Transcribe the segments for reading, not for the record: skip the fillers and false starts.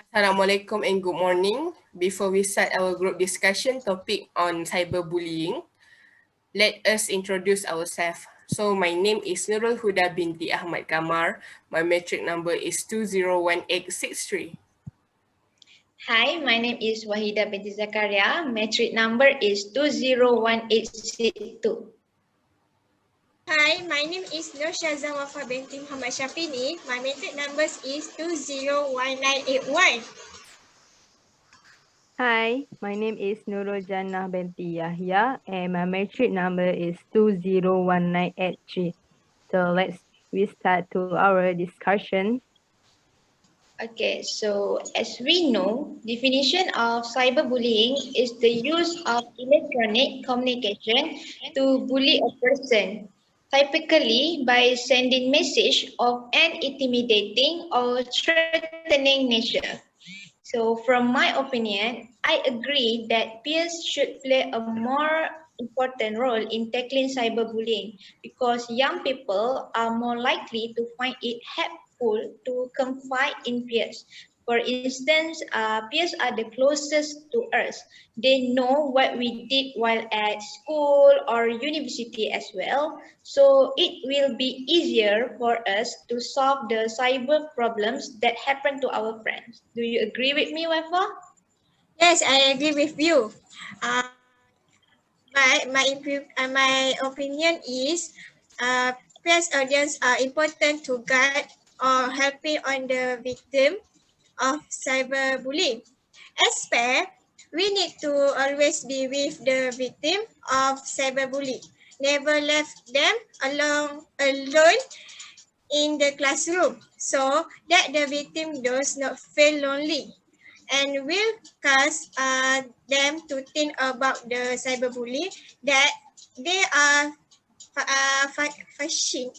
Assalamualaikum and good morning. Before we start our group discussion topic on cyberbullying, let us introduce ourselves. So my name is Nurul Huda binti Ahmad KAMAR. My metric number is 201863. Hi, my name is WAHIDA binti ZAKARIA. Metric number is 201862. Hi, my name is SYAZAWAFAA binti Muhammad SAFINE. My metric numbers is 201981. Hi, my name is Nurul JANNAH binti YAHYA and my metric number is 201983. So we start to our discussion. Okay, so as we know, definition of cyberbullying is the use of electronic communication to bully a person, typically by sending message of an intimidating or threatening nature. So from my opinion, I agree that peers should play a more important role in tackling cyberbullying because young people are more likely to find it helpful to confide in peers. For instance, peers are the closest to us. They know what we did while at school or university as well. So it will be easier for us to solve the cyber problems that happen to our friends. Do you agree with me, Wafa? Yes, I agree with you. But my opinion is peers audience are important to guide or helping on the victim of cyberbullying. As pair, we need to always be with the victim of cyberbullying. Never left them alone in the classroom so that the victim does not feel lonely and will cause them to think about the cyberbully that they are facing.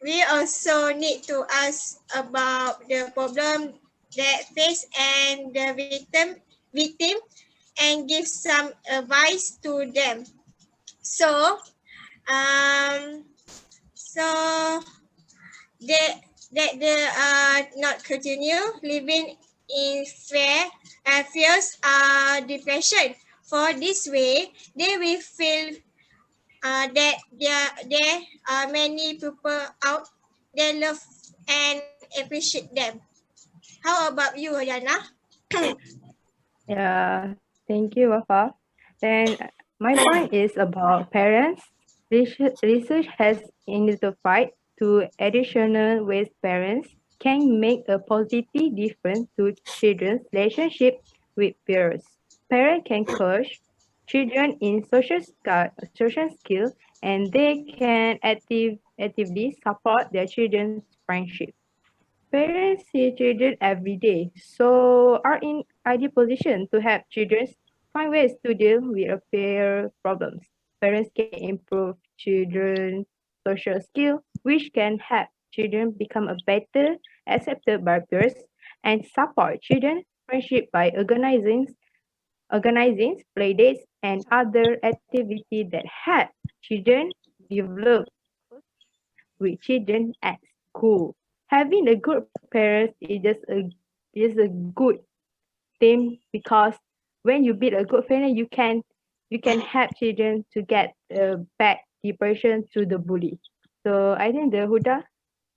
We also need to ask about the problem that face and the victim and give some advice to them. So so they not continue living in fears depression. For this way, they will feel that there are many people out there love and appreciate them. How about you, Yana? Yeah, thank you, Wafa. Then my point is about parents. Research has identified two additional ways parents can make a positive difference to children's relationship with peers. Parents can coach children in social skills and they can actively support their children's friendship. Parents see children every day, so are in ideal position to help children find ways to deal with peer problems. Parents can improve children's social skills, which can help children become a better accepted by peers and support children friendship by organizing play dates and other activities that help children develop with children at school. Having a good parent is a good thing because when you build a good parent, you can help children to get back depression to the bully. So I think the Huda,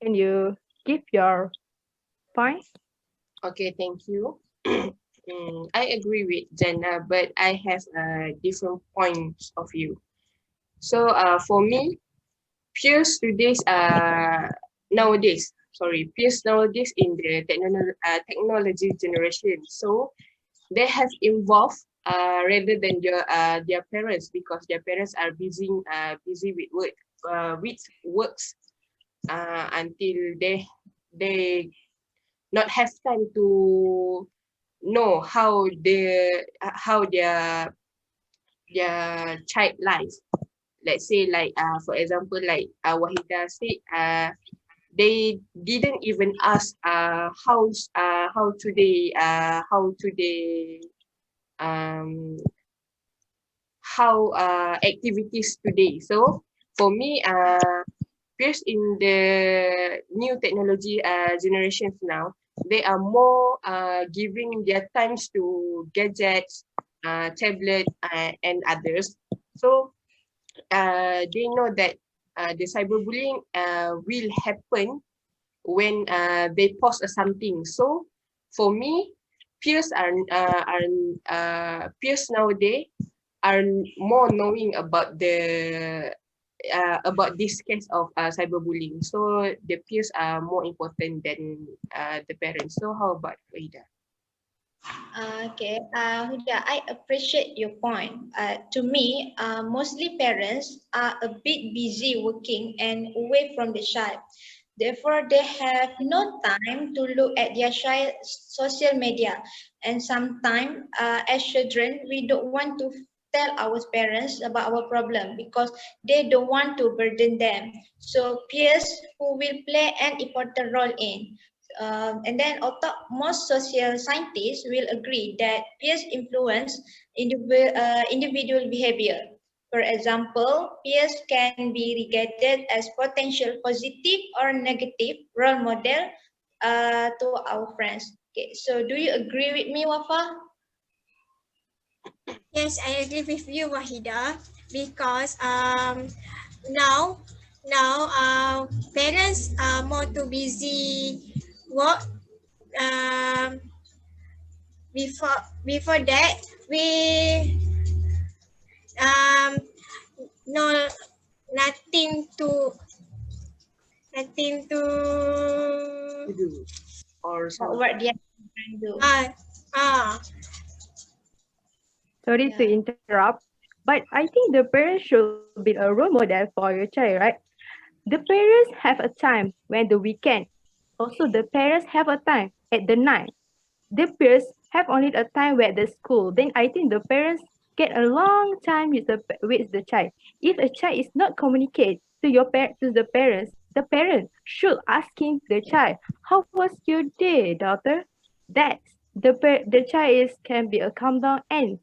can you give your point? Okay, thank you. I agree with Jannah, but I have different points of view. So for me, peers nowadays in the technology generation. So they have evolved rather than their parents because their parents are busy with works until they not have time to know how their child life. Let's say like for example like Wahida said they didn't even ask how today how activities today. So for me peers in the new technology generations now, they are more giving their times to gadgets, tablet, and others. So they know that the cyberbullying will happen when they post something. So for me, peers peers nowadays are more knowing about this case of cyberbullying. So the peers are more important than the parents. So how about Wahida? Okay, Huda, I appreciate your point. To me, mostly parents are a bit busy working and away from the child. Therefore, they have no time to look at their child's social media. And sometimes, as children, we don't want to tell our parents about our problem because they don't want to burden them. So peers who will play an important role in. And then also, most social scientists will agree that peers influence individual behavior. For example, peers can be regarded as potential positive or negative role model to our friends. Okay, so do you agree with me, Wafa? Yes, I agree with you, Wahida, because now parents are more too busy work. Um, before that, we um no nothing to nothing to To do or something. What they can do? uh ah Sorry to Yeah. interrupt, but I think the parents should be a role model for your child, right? The parents have a time when the weekend. Also, the parents have a time at the night. The peers have only a time where the school. Then I think the parents get a long time with the child. If a child is not communicate to to the parent should asking the child, "How was your day, daughter?" That the child is can be a calm down and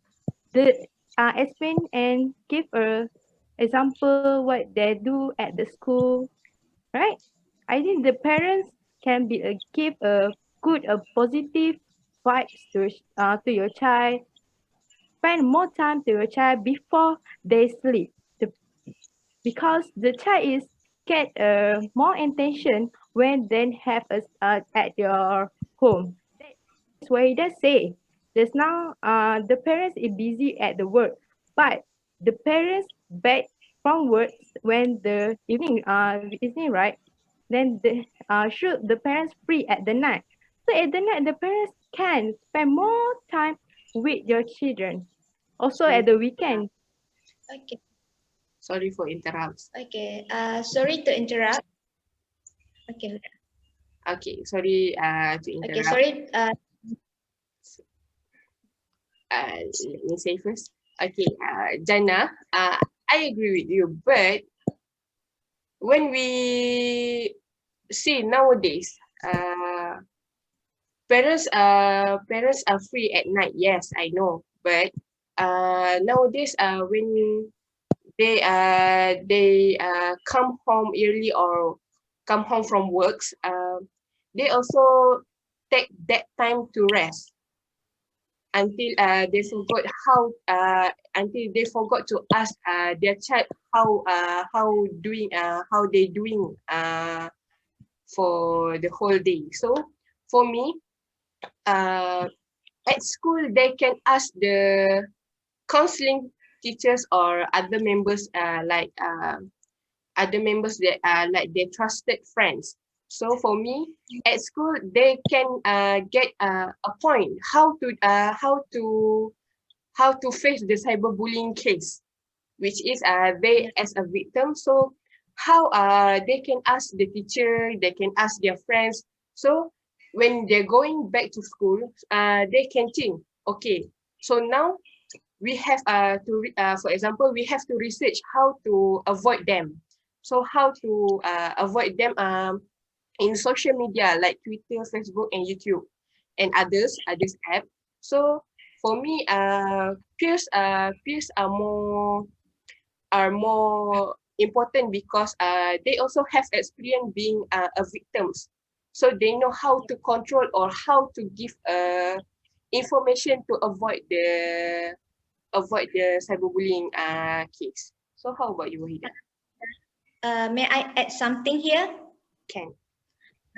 the explain and give a example what they do at the school, right? I think the parents can be a give a good a positive vibes to your child. Spend more time to your child before they sleep. The, because the child is get more attention when they have us at your home. That's why they say. Just now, the parents is busy at the work, but the parents back from work when the evening right, then should the parents free at the night. So at the night, the parents can spend more time with your children. Also Sorry, at the weekend. Okay. sorry for interrupts. Okay. Sorry to interrupt. Okay. Huda. Okay, sorry to Okay. interrupt. Sorry. Let me say first. Okay, Jannah, I agree with you, but when we see nowadays, parents are free at night. Yes, I know, but nowadays, when they come home early or come home from works, they also take that time to rest until they forgot until they forgot to ask their child how they doing for the whole day. So for me, uh, at school they can ask the counseling teachers or other members that are like their trusted friends. So for me, at school they can get a point how to face the cyberbullying case, which is they as a victim. So how they can ask the teacher, they can ask their friends. So when they're going back to school, they can think, okay, so now we have for example, we have to research how to avoid them. So how to avoid them in social media like Twitter, Facebook, and YouTube, and others app. So for me, peers are more important because they also have experience being a victims, so they know how to control or how to give information to avoid the cyberbullying case. So how about you, Wahida? May I add something here? Can.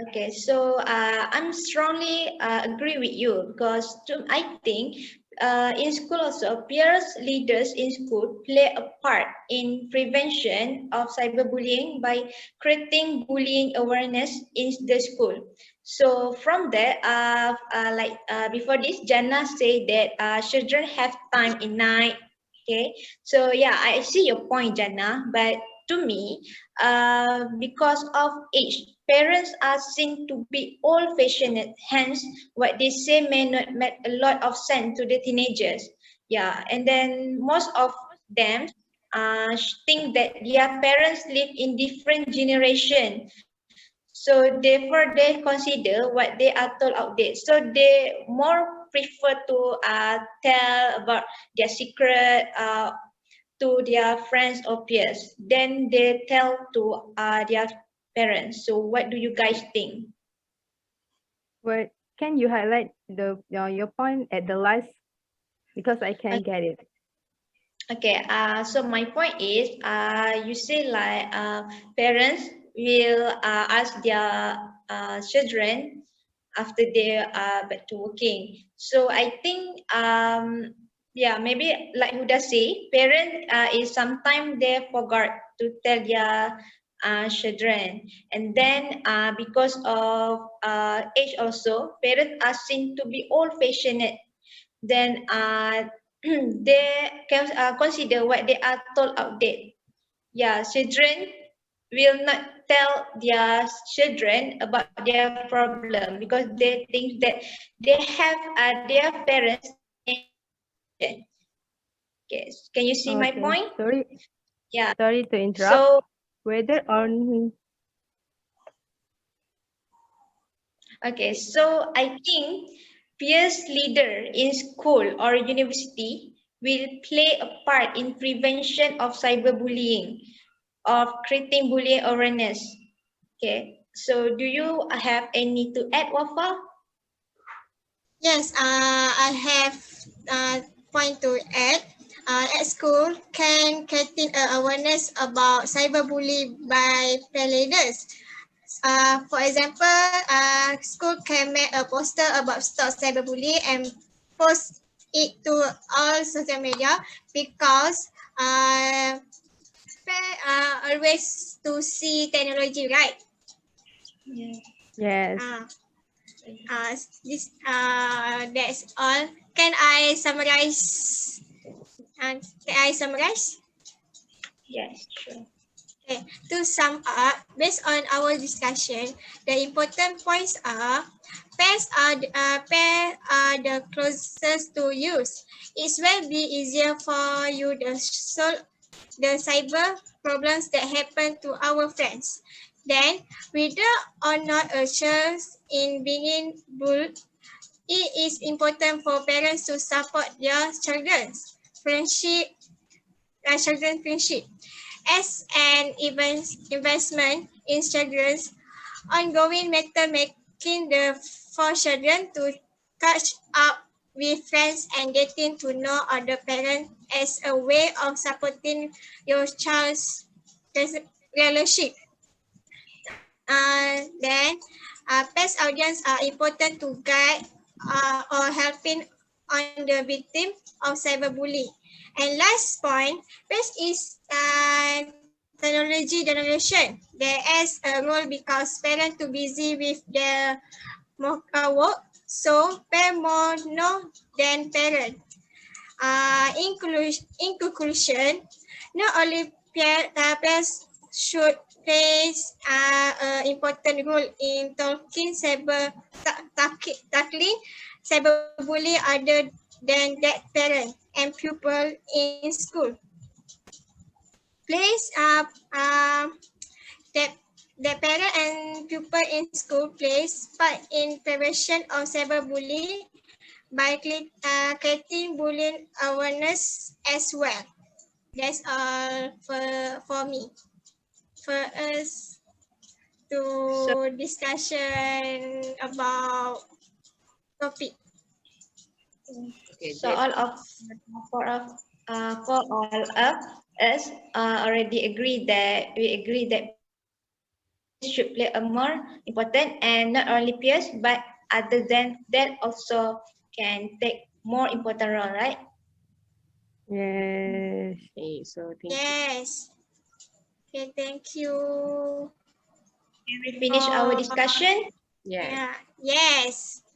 Okay, so I'm strongly agree with you because I think in school also peers leaders in school play a part in prevention of cyberbullying by creating bullying awareness in the school. So from there, before this, Jannah said that children have time in night. Okay, so yeah, I see your point, Jannah, but to me, because of age, parents are seen to be old-fashioned. Hence, what they say may not make a lot of sense to the teenagers. Yeah, and then most of them think that their parents live in different generation. So therefore, they consider what they are told outdated. So they more prefer to tell about their secret to their friends or peers. Then they tell to their parents. So what do you guys think? Well, can you highlight your point at the last, because I can't get it. Okay, so my point is, you say like parents will ask their children after they are back to working. So I think, yeah, maybe like Huda say, parent is sometimes they forgot to tell their children, and then because of age also, parents are seen to be old-fashioned. Then they can consider what they are told outdated. Yeah, children will not tell their children about their problem because they think that they have their parents in generation. Okay, can you see my Okay, point? Yeah. sorry to interrupt. So Whether on okay, so I think peers leader in school or university will play a part in prevention of cyberbullying, of creating bullying awareness. Okay, so do you have any to add, Wafa? Yes, I have point to add. At school, can creating awareness about cyberbullying by peer leaders. For example, school can make a poster about stop cyberbullying and post it to all social media because always to see technology, right? Yeah. yes. This that's all. Can I summarize? Can I summarize? Yes, sure. Okay. To sum up, based on our discussion, the important points are pairs are the closest to use. It will be easier for you to solve the cyber problems that happen to our friends. Then, whether or not a child in being bullied, it is important for parents to support their children's friendship. As an investment in children's ongoing matter, making the for children to catch up with friends and getting to know other parents as a way of supporting your child's relationship. Then, past audience are important to guide or helping on the victim of cyberbullying. And last point, past is technology generation. There is a role because parents too busy with their work, so pay more no than parents. In conclusion, not only parents should play an important role in tackling cyberbullying other than that parent and pupil in school. Please, that the parent and pupil in school plays part in prevention of cyberbullying by creating bullying awareness as well. That's all for me. for us to discussion about topic. Okay, So all of for all of us already agree that parents should play a more important and not only peers but other than that also can take more important role, right? Yes. okay, so thank you. Yes. Okay, thank you. Can we finish our discussion? Yeah. Yeah. Yes.